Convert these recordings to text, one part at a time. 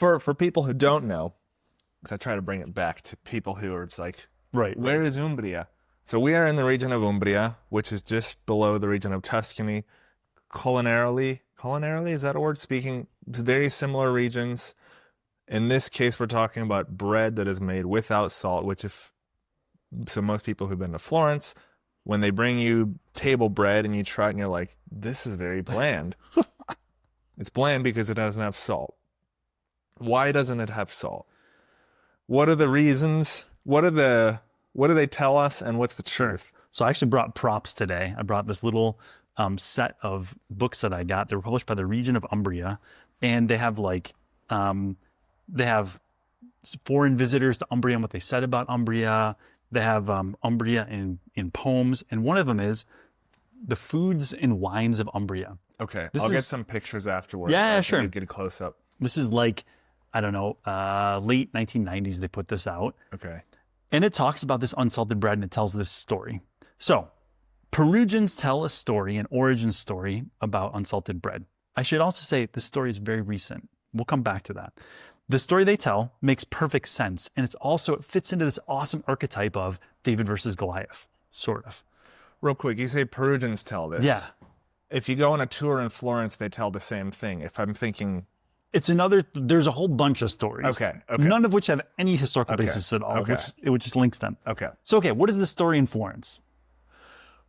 For people who don't know, because I try to bring it back to people who are, it's like, Right. where is Umbria? So we are in the region of Umbria, which is just below the region of Tuscany. Culinarily, is that a word? Speaking very similar regions. In this case, we're talking about bread that is made without salt, so most people who've been to Florence, when they bring you table bread and you try it and you're like, this is very bland. It's bland because it doesn't have salt. Why doesn't it have salt? What are the reasons? What do they tell us, and what's the truth? So I actually brought props today. I brought this little set of books that I got. They were published by the region of Umbria, and they have foreign visitors to Umbria and what they said about Umbria. They have Umbria in poems, and one of them is the foods and wines of Umbria. Okay, I'll get some pictures afterwards. Yeah, so sure. You get a close up. This is like, I don't know, late 1990s they put this out. Okay. And it talks about this unsalted bread, and it tells this story. So Perugians tell a story, an origin story about unsalted bread. I should also say this story is very recent. We'll come back to that. The story they tell makes perfect sense, and it fits into this awesome archetype of David versus Goliath, sort of. Real quick, you say Perugians tell this. Yeah. If you go on a tour in Florence, they tell the same thing. If I'm thinking... There's a whole bunch of stories. Okay. None of which have any historical basis at all, which just links them. Okay. So, what is the story in Florence?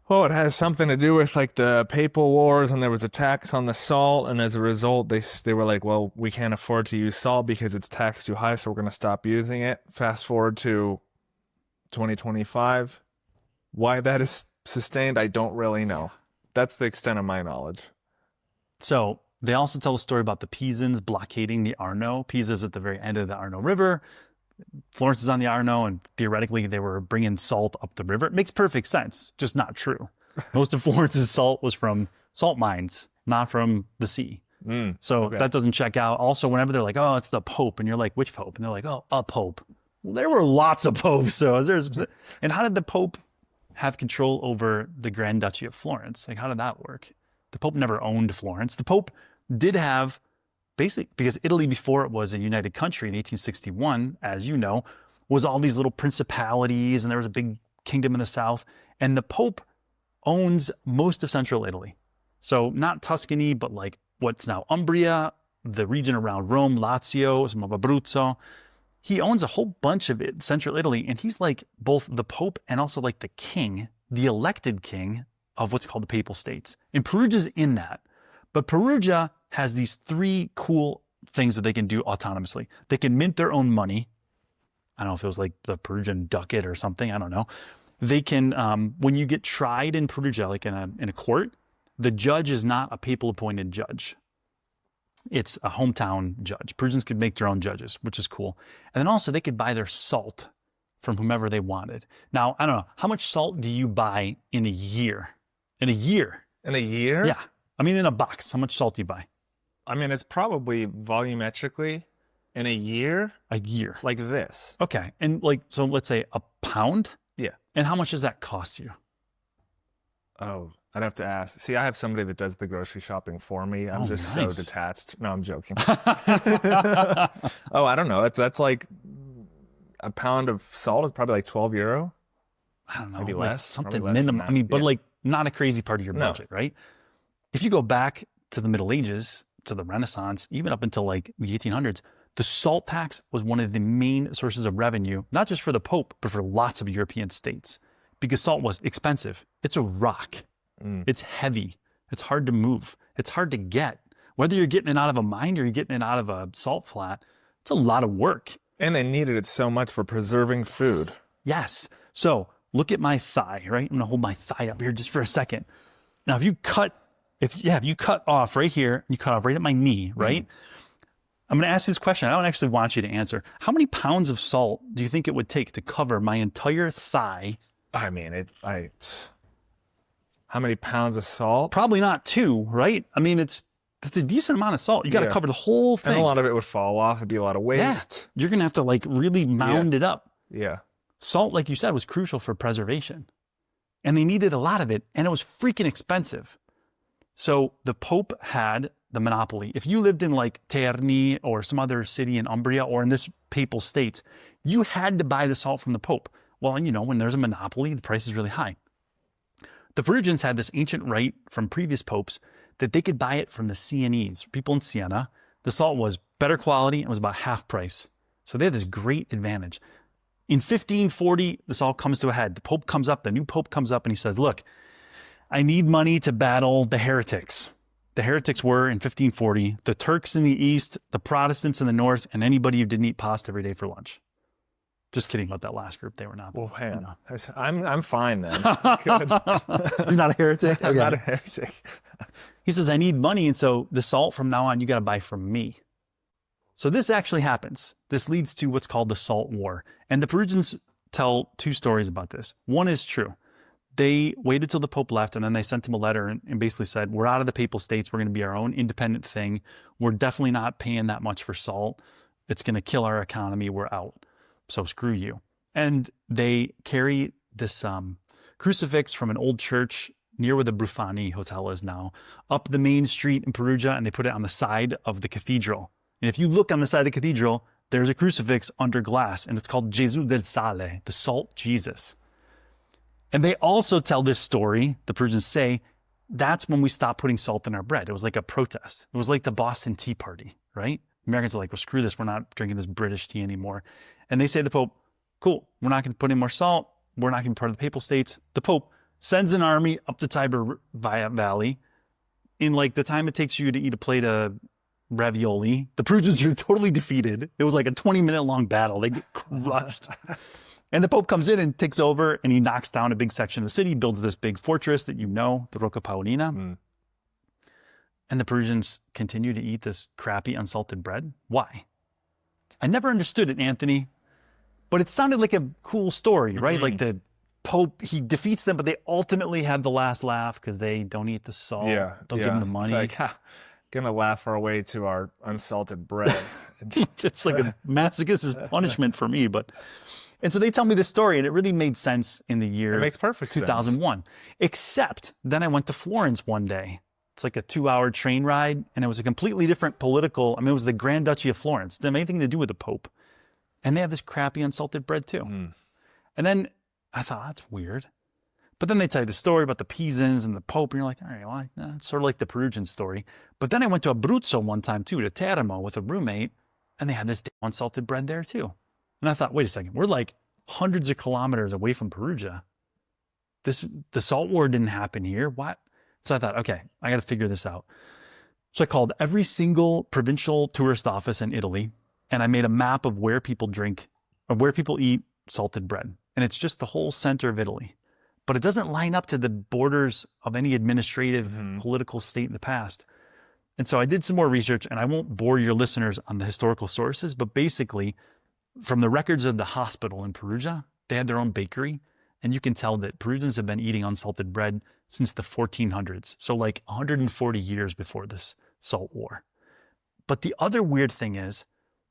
Well, it has something to do with like the Papal Wars, and there was a tax on the salt, and as a result, they were like, well, we can't afford to use salt because it's taxed too high, so we're going to stop using it. Fast forward to 2025. Why that is sustained, I don't really know. That's the extent of my knowledge. So they also tell a story about the Pisans blockading the Arno. Pisa is at the very end of the Arno River. Florence is on the Arno, and theoretically they were bringing salt up the river. It makes perfect sense, just not true. Most of Florence's salt was from salt mines, not from the sea. That doesn't check out. Also, whenever they're like, oh, it's the Pope, and you're like, which Pope? And they're like, oh, a Pope. Well, there were lots of popes. And how did the Pope have control over the Grand Duchy of Florence? Like, how did that work? The Pope never owned Florence. The Pope did have, because Italy, before it was a united country in 1861, as you know, was all these little principalities, and there was a big kingdom in the south. And the Pope owns most of central Italy. So not Tuscany, but like what's now Umbria, the region around Rome, Lazio, some of Abruzzo. He owns a whole bunch of it, central Italy, and he's like both the Pope and also like the king, the elected king of what's called the Papal States. And Perugia's in that. But Perugia has these three cool things that they can do autonomously. They can mint their own money. I don't know if it was like the Perugian ducat or something. I don't know. They can, when you get tried in Perugia, like in a court, the judge is not a papal appointed judge. It's a hometown judge. Perugians could make their own judges, which is cool. And then also they could buy their salt from whomever they wanted. Now, I don't know, how much salt do you buy in a year? In a year? In a year? Yeah. I mean, in a box, how much salt do you buy? I mean, it's probably volumetrically in a year. A year. Like this. Okay. And like, so let's say a pound? Yeah. And how much does that cost you? Oh, I'd have to ask. See, I have somebody that does the grocery shopping for me. I'm just nice. so detached. No, I'm joking. Oh, I don't know. That's like a pound of salt is probably like 12 euro. I don't know. Maybe like less. something Less minimum. I mean, but yeah. like not a crazy part of your budget, right? If you go back to the Middle Ages, to the Renaissance, even up until like the 1800s, the salt tax was one of the main sources of revenue, not just for the Pope, but for lots of European states, because salt was expensive. It's a rock. It's heavy. It's hard to move. It's hard to get. Whether you're getting it out of a mine or you're getting it out of a salt flat, it's a lot of work. And they needed it so much for preserving food. Yes. So look at my thigh, right? I'm going to hold my thigh up here just for a second. Now, if you cut off right here, you cut off right at my knee, right? I'm going to ask this question. I don't actually want you to answer. How many pounds of salt do you think it would take to cover my entire thigh? I mean, how many pounds of salt? Probably not 2, right? I mean, it's a decent amount of salt. You got to cover the whole thing. And a lot of it would fall off. It'd be a lot of waste. Yeah. You're going to have to like really mound it up. Yeah. Salt, like you said, was crucial for preservation. And they needed a lot of it, and it was freaking expensive. So the Pope had the monopoly. If you lived in like Terni or some other city in Umbria or in this papal states, you had to buy the salt from the Pope. Well, you know, when there's a monopoly, the price is really high. The Perugians had this ancient right from previous popes that they could buy it from the Sienese, people in Siena. The salt was better quality and was about half price. So they had this great advantage. In 1540, this all comes to a head. The Pope comes up, the new Pope comes up and he says, look, I need money to battle the heretics. The heretics were, in 1540, the Turks in the east, the Protestants in the north, and anybody who didn't eat pasta every day for lunch. Just kidding about that last group. They were not. Well, man, no. I'm fine then. Good. You're not a heretic? I'm not a heretic. He says, I need money, and so the salt from now on, you got to buy from me. So this actually happens. This leads to what's called the Salt War. And the Perugians tell two stories about this. One is true. They waited till the Pope left, and then they sent him a letter and basically said, we're out of the papal states. We're going to be our own independent thing. We're definitely not paying that much for salt. It's going to kill our economy. We're out. So screw you. And they carry this crucifix from an old church near where the Brufani Hotel is now, up the main street in Perugia, and they put it on the side of the cathedral. And if you look on the side of the cathedral, there's a crucifix under glass, and it's called Gesù del Sale, the salt Jesus. And they also tell this story, the Perugians say, that's when we stopped putting salt in our bread. It was like a protest. It was like the Boston Tea Party, right? Americans are like, well, screw this. We're not drinking this British tea anymore. And they say to the Pope, cool, we're not going to put in more salt. We're not going to be part of the papal states. The Pope sends an army up the Tiber Valley. In like the time it takes you to eat a plate of ravioli, the Perugians are totally defeated. It was like a 20-minute long battle. They get crushed. And the Pope comes in and takes over, and he knocks down a big section of the city, builds this big fortress that you know, the Rocca Paolina. Mm. And the Perugians continue to eat this crappy unsalted bread. Why? I never understood it, Anthony, but it sounded like a cool story, right? Mm-hmm. Like the Pope, he defeats them, but they ultimately have the last laugh because they don't eat the salt. Yeah, don't give them the money. It's like, gonna laugh our way to our unsalted bread. It's like a masochist's punishment for me, but... And so they tell me this story, and it really made sense in the year it makes perfect 2001. Sense. Except then I went to Florence one day. It's like a 2-hour train ride, and it was a completely different political. I mean, it was the Grand Duchy of Florence. It didn't have anything to do with the Pope. And they have this crappy unsalted bread too. Mm. And then I thought, that's weird. But then they tell you the story about the Pisans and the Pope, and you're like, all right, well, it's sort of like the Perugian story. But then I went to Abruzzo one time too, to Teramo with a roommate, and they had this unsalted bread there too. And I thought, wait a second, we're like hundreds of kilometers away from Perugia. The Salt War didn't happen here. What? So I thought, okay, I got to figure this out. So I called every single provincial tourist office in Italy, and I made a map of where people drink, or where people eat salted bread. And it's just the whole center of Italy. But it doesn't line up to the borders of any administrative political state in the past. And so I did some more research, and I won't bore your listeners on the historical sources, but basically, from the records of the hospital in Perugia, they had their own bakery, and you can tell that Perugians have been eating unsalted bread since the 1400s, so like 140 years before this Salt War. But the other weird thing is,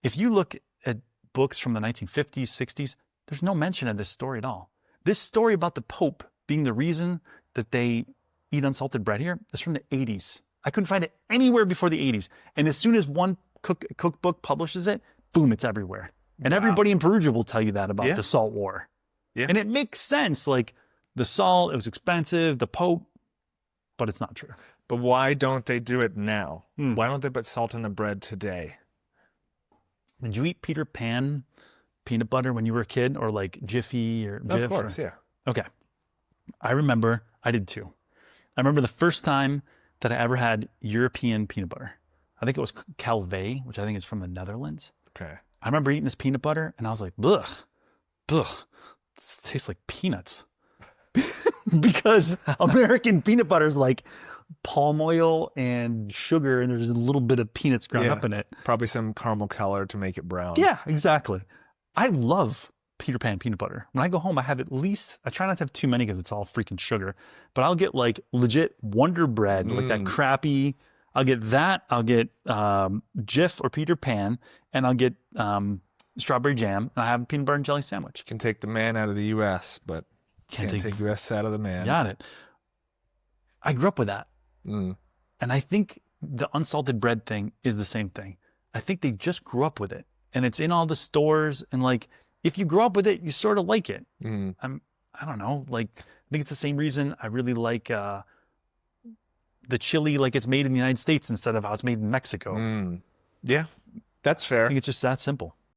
if you look at books from the 1950s, 60s, there's no mention of this story at all. This story about the Pope being the reason that they eat unsalted bread here is from the 80s. I couldn't find it anywhere before the 80s. And as soon as one cookbook publishes it, boom, it's everywhere. And everybody in Perugia will tell you that about the Salt War. Yeah. And it makes sense. Like the salt, it was expensive, the Pope, but it's not true. But why don't they do it now? Why don't they put salt in the bread today? Did you eat Peter Pan peanut butter when you were a kid, or like Jiffy or Jif? Of course, yeah. Okay. I remember, I did too. I remember the first time that I ever had European peanut butter. I think it was Calvé, which I think is from the Netherlands. Okay. I remember eating this peanut butter, and I was like, ugh, this tastes like peanuts. Because American peanut butter is like palm oil and sugar, and there's a little bit of peanuts ground up in it. Probably some caramel color to make it brown. Yeah, exactly. I love Peter Pan peanut butter. When I go home, I have at least, I try not to have too many because it's all freaking sugar, but I'll get like legit Wonder Bread, like that crappy. I'll get that. I'll get Jif or Peter Pan, and I'll get strawberry jam, and I have a peanut butter and jelly sandwich. Can take the man out of the U.S., but can't take U.S. out of the man. Got it. I grew up with that. And I think the unsalted bread thing is the same thing. I think they just grew up with it, and it's in all the stores. And like, if you grow up with it, you sort of like it. I don't know. Like, I think it's the same reason I really like the chili, like it's made in the United States instead of how it's made in Mexico. Yeah, that's fair. I think it's just that simple.